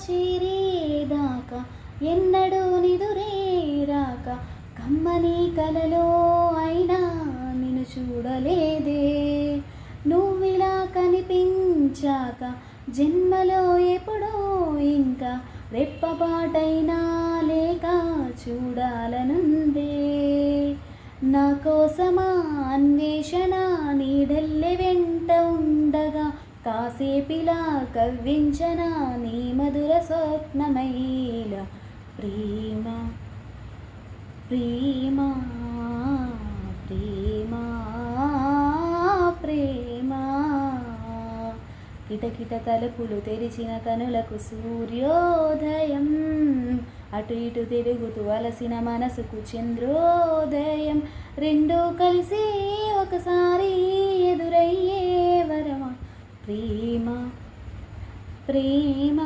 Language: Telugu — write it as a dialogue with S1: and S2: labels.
S1: చేరేదాకా ఎన్నడూ నిదురేరాక కమ్మని కలలో అయినా నిన్ను చూడలేదే. నువ్విలా కనిపించాక జన్మలో ఎప్పుడో ఇంకా రెప్పపాటైనా లేక చూడాలనుందే. నా కోసమా అన్వేషణ నీడల్లె వెంట ఉండగా కాసేపిలా కవ్వించన నీ మధుర స్వప్నమైల. ప్రేమ ప్రేమ ప్రేమ ప్రేమ. కిటకిట తలుపులు తెరిచిన కనులకు సూర్యోదయం, అటు ఇటు తిరుగుతూ అలసిన మనసుకు చంద్రోదయం. రెండూ కలిసి ఒకసారి ఎదురయ్యే వరమా. ప్రేమ ప్రేమ.